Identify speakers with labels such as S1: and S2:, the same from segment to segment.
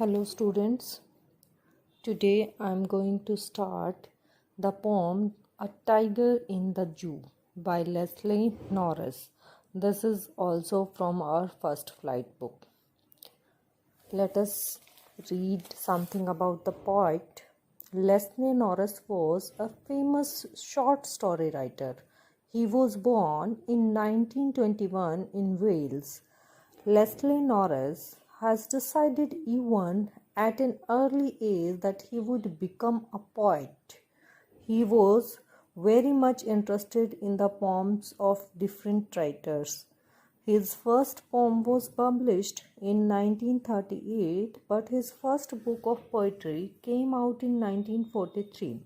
S1: Hello students, today I am going to start the poem A Tiger in the Zoo by Leslie Norris. This is also from our first flight book. Let us read something about the poet. Leslie Norris was a famous short story writer. He was born in 1921 in Wales. Leslie Norris has decided even at an early age that he would become a poet. He was very much interested in the poems of different writers. His first poem was published in 1938, but his first book of poetry came out in 1943.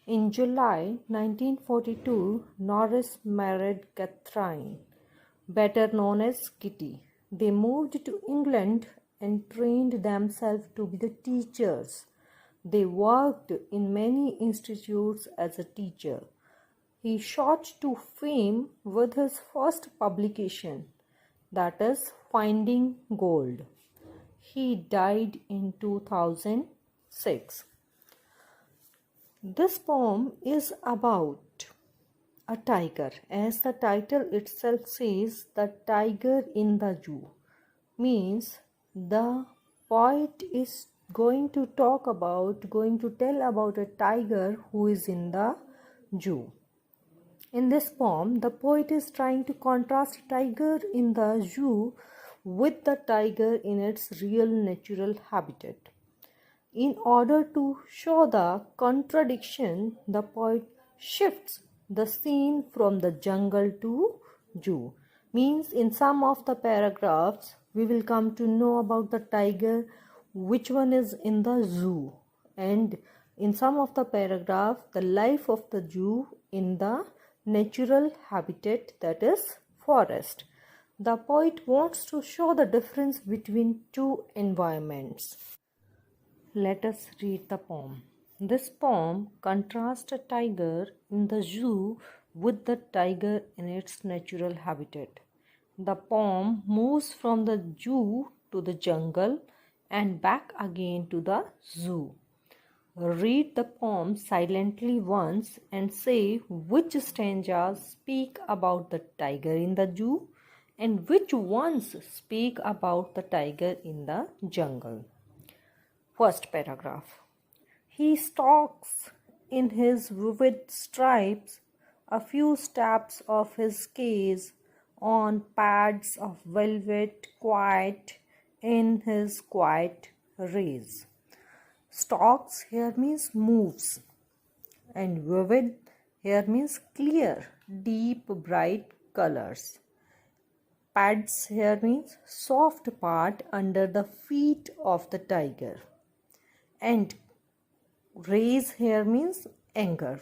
S1: In July 1942, Norris married Catherine, better known as Kitty. They moved to England and trained themselves to be the teachers. They worked in many institutes as a teacher. He shot to fame with his first publication, that is Finding Gold. He died in 2006. This poem is about a tiger. As the title itself says, the tiger in the zoo, means the poet is going to tell about a tiger who is in the zoo. In this poem, the poet is trying to contrast tiger in the zoo with the tiger in its real natural habitat. In order to show the contradiction, the poet shifts the scene from the jungle to zoo. Means in some of the paragraphs, we will come to know about the tiger, which one is in the zoo. And in some of the paragraphs, the life of the zoo in the natural habitat, that is forest. The poet wants to show the difference between two environments. Let us read the poem. This poem contrasts a tiger in the zoo with the tiger in its natural habitat. The poem moves from the zoo to the jungle and back again to the zoo. Read the poem silently once and say which stanzas speak about the tiger in the zoo and which ones speak about the tiger in the jungle. First paragraph. He stalks in his vivid stripes, a few steps of his cage on pads of velvet, quiet in his quiet rays. Stalks here means moves, and vivid here means clear, deep, bright colors. Pads here means soft part under the feet of the tiger. And raise here means anger.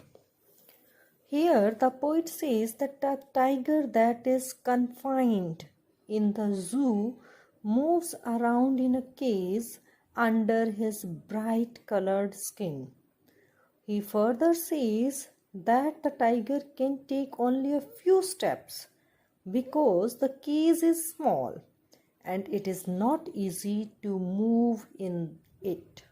S1: Here the poet says that a tiger that is confined in the zoo moves around in a cage under his bright colored skin. He further says that the tiger can take only a few steps because the cage is small and it is not easy to move in it.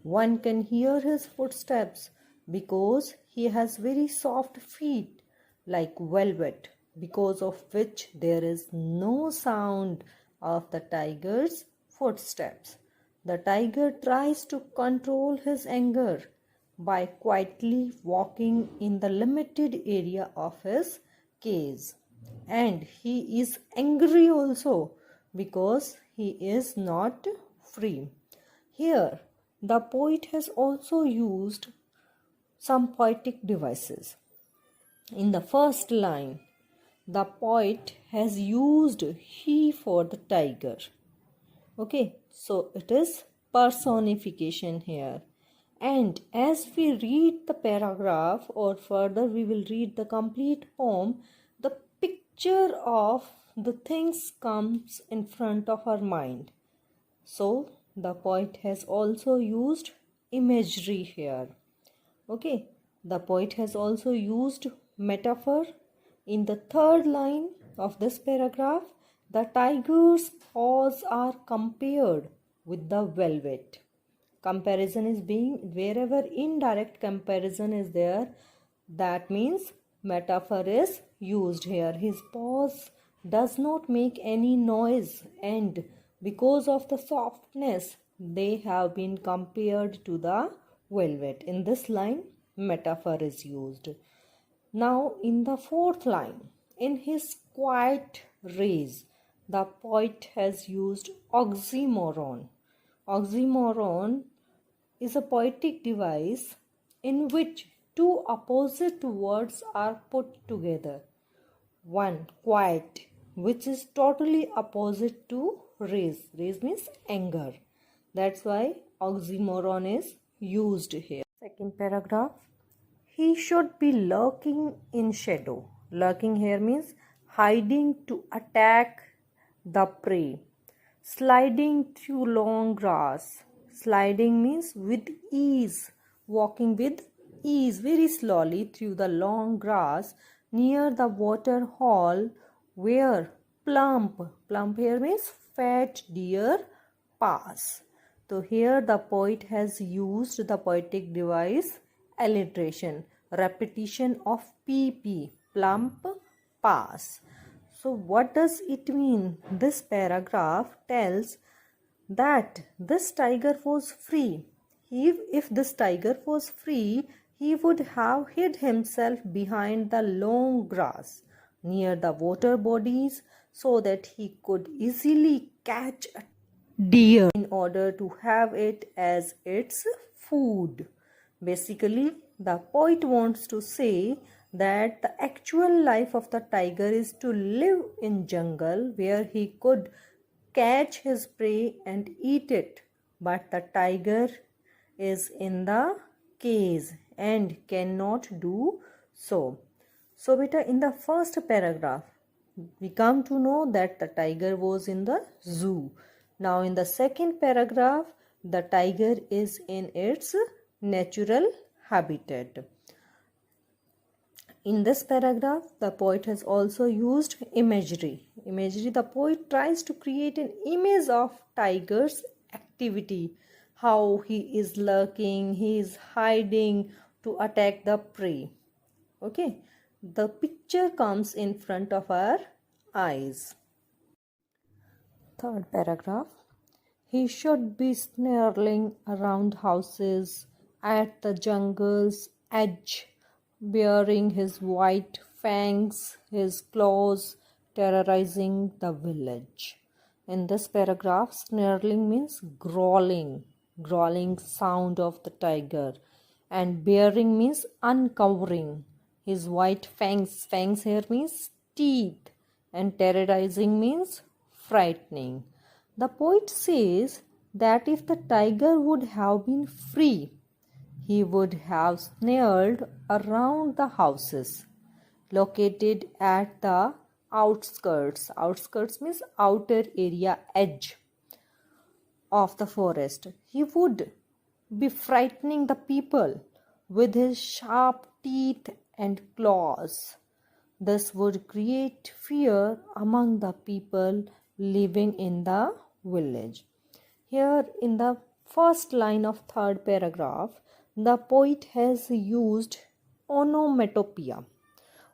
S1: One can hear his footsteps because he has very soft feet like velvet, because of which there is no sound of the tiger's footsteps. The tiger tries to control his anger by quietly walking in the limited area of his cage. And he is angry also because he is not free. Here, the poet has also used some poetic devices. In the first line, the poet has used he for the tiger. Okay, so it is personification here. And as we read the paragraph, or further we will read the complete poem, the picture of the things comes in front of our mind. So the poet has also used imagery here. Okay, the poet has also used metaphor. In the third line of this paragraph, the tiger's paws are compared with the velvet. Comparison is being wherever indirect comparison is there, that means metaphor is used here. His paws does not make any noise, and because of the softness they have been compared to the velvet. In this line metaphor is used. Now in the fourth line, in his quiet rays, the poet has used oxymoron. Oxymoron is a poetic device in which two opposite words are put together. One, quiet, which is totally opposite to raise. Raise means anger. That's why oxymoron is used here. Second paragraph. He should be lurking in shadow. Lurking here means hiding to attack the prey. Sliding through long grass. Sliding means with ease, walking with ease very slowly through the long grass near the water hole where plump here means fat deer pass. So here the poet has used the poetic device alliteration, repetition of pp, plump, pass. So what does it mean? This paragraph tells that this tiger was free. If this tiger was free, he would have hid himself behind the long grass near the water bodies so that he could easily catch a deer in order to have it as its food. Basically, the poet wants to say that the actual life of the tiger is to live in jungle where he could catch his prey and eat it, but the tiger is in the cage and cannot do so. So beta, in the first paragraph we come to know that the tiger was in the zoo. Now in the second paragraph the tiger is in its natural habitat. In this paragraph, the poet has also used imagery. The poet tries to create an image of tiger's activity, how he is lurking, he is hiding to attack the prey. Okay, the picture comes in front of our eyes. Third paragraph. He should be snarling around houses at the jungle's edge, baring his white fangs, his claws, terrorizing the village. In this paragraph, snarling means growling sound of the tiger, and baring means uncovering his white fangs. Fangs here means teeth, and terrorizing means frightening. The poet says that if the tiger would have been free, he would have snared around the houses located at the outskirts. Outskirts means outer area, edge of the forest. He would be frightening the people with his sharp teeth and claws. This would create fear among the people living in the village. Here in the first line of third paragraph, the poet has used onomatopoeia.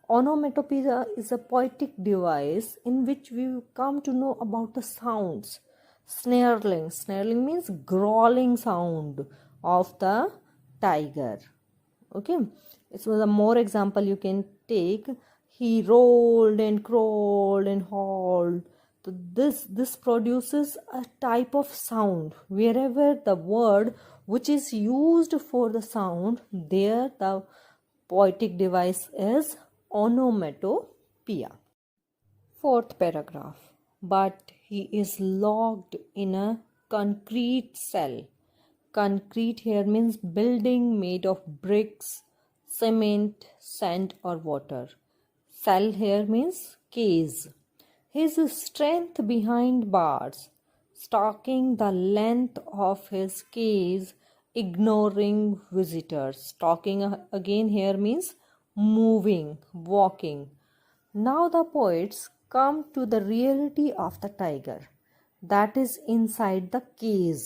S1: Onomatopoeia is a poetic device in which we come to know about the sounds. Snarling means growling sound of the tiger. Okay, so a more example you can take. He rolled and crawled and hauled. So this produces a type of sound. Wherever the word which is used for the sound, there the poetic device is onomatopoeia. Fourth paragraph. But he is locked in a concrete cell. Concrete here means building made of bricks, cement, sand or water. Cell here means cage. His strength behind bars, stalking the length of his cage, ignoring visitors. Stalking again here means moving, walking. Now the poets come to the reality of the tiger. that is inside the cage.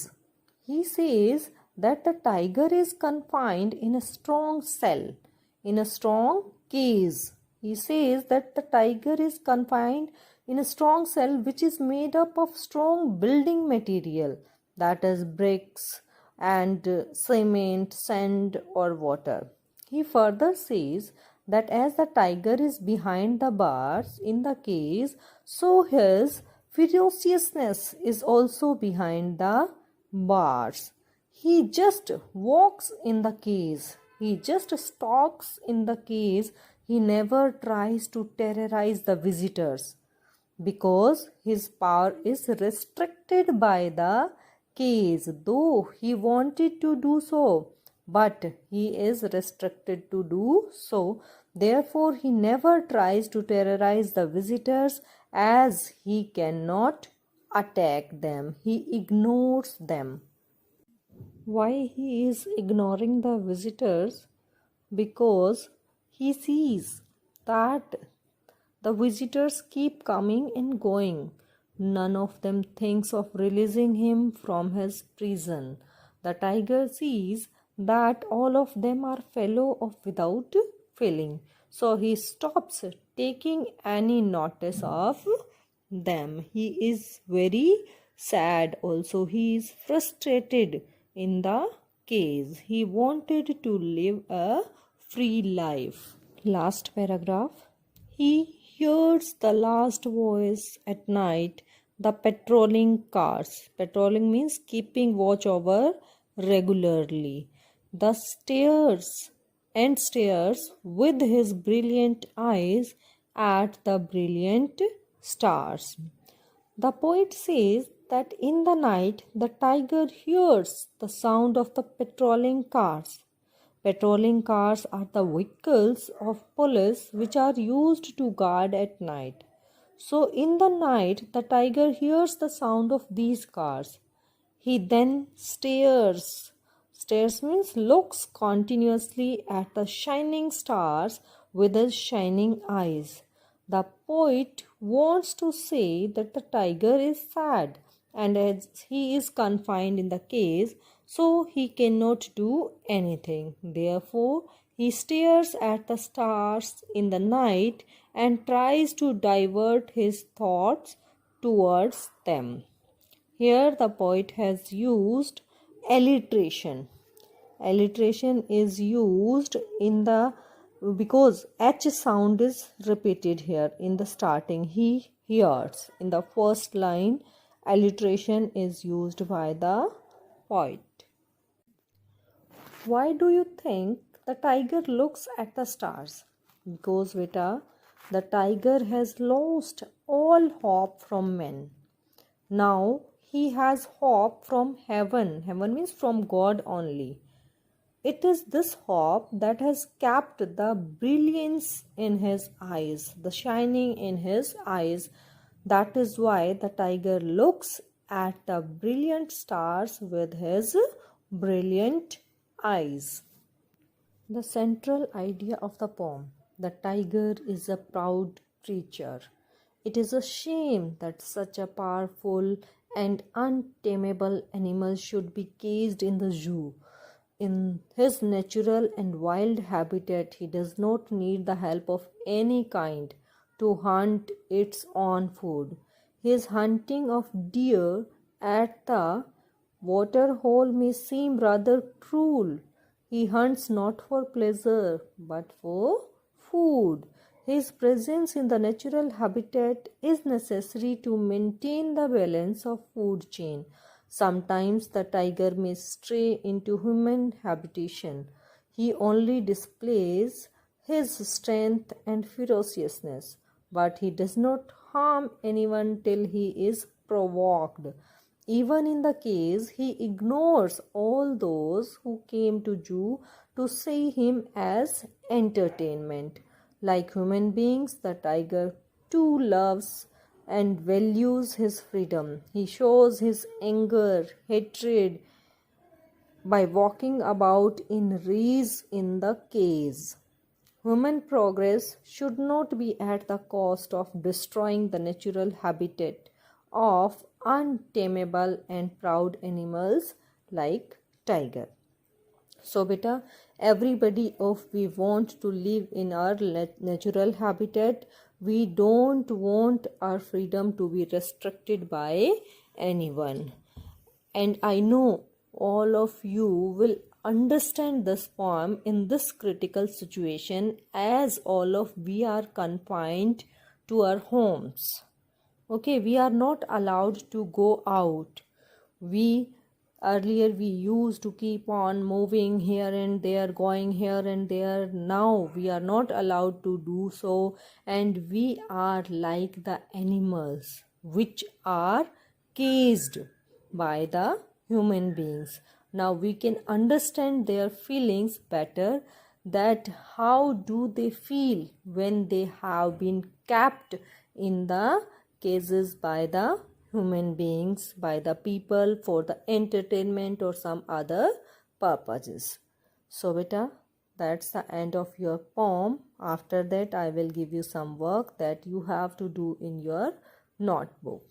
S1: He says that the tiger is confined in a strong cell, in a strong cage. He says that the tiger is confined in a strong cell which is made up of strong building material, that is bricks and cement, sand or water. He further says that as the tiger is behind the bars in the cage, so his ferociousness is also behind the bars. He just walks in the cage. He just stalks in the cage. He never tries to terrorize the visitors because his power is restricted by the cage, though he wanted to do so, but he is restricted to do so. Therefore, he never tries to terrorize the visitors as he cannot attack them. He ignores them. Why he is ignoring the visitors? Because he sees that the visitors keep coming and going. None of them thinks of releasing him from his prison. The tiger sees that all of them are fellow of without feeling. So he stops taking any notice of them. He is very sad also. He is frustrated in the cage. He wanted to live a free life. Last paragraph. He hears the last voice at night, the patrolling cars. Patrolling means keeping watch over regularly. The stares and stares with his brilliant eyes at the brilliant stars. The poet says that in the night the tiger hears the sound of the patrolling cars. Patrolling cars are the vehicles of police which are used to guard at night. So in the night the tiger hears the sound of these cars. He then stares. Stares means looks continuously at the shining stars with his shining eyes. The poet wants to say that the tiger is sad, and as he is confined in the cage, so he cannot do anything. Therefore, he stares at the stars in the night and tries to divert his thoughts towards them. Here the poet has used alliteration. Alliteration is used in the because H sound is repeated here in the starting. He hears. In the first line, alliteration is used by the poet. Why do you think the tiger looks at the stars? Because, beta, the tiger has lost all hope from men. Now he has hope from heaven. Heaven means from God only. It is this hope that has kept the brilliance in his eyes, the shining in his eyes. That is why the tiger looks at the brilliant stars with his brilliant eyes. The central idea of the poem: the tiger is a proud creature. It is a shame that such a powerful and untamable animal should be caged in the zoo. In his natural and wild habitat, he does not need the help of any kind to hunt its own food. His hunting of deer at the waterhole may seem rather cruel. He hunts not for pleasure but for food. His presence in the natural habitat is necessary to maintain the balance of food chain. Sometimes the tiger may stray into human habitation. He only displays his strength and ferociousness, but he does not harm anyone till he is provoked. Even in the case, he ignores all those who came to zoo to see him as entertainment. Like human beings, the tiger too loves and values his freedom. He shows his anger, hatred by walking about in rays in the cage. Human progress should not be at the cost of destroying the natural habitat of untamable and proud animals like tiger. So beta, everybody of we want to live in our natural habitat. We don't want our freedom to be restricted by anyone. And I know all of you will understand this poem in this critical situation, as all of we are confined to our homes. Okay, we are not allowed to go out. We earlier we used to keep on moving here and there, going here and there. Now we are not allowed to do so, and we are like the animals which are caged by the human beings. Now we can understand their feelings better, that how do they feel when they have been kept in the cases by the human beings, by the people for the entertainment or some other purposes. So beta, that's the end of your poem. After that I will give you some work that you have to do in your notebook.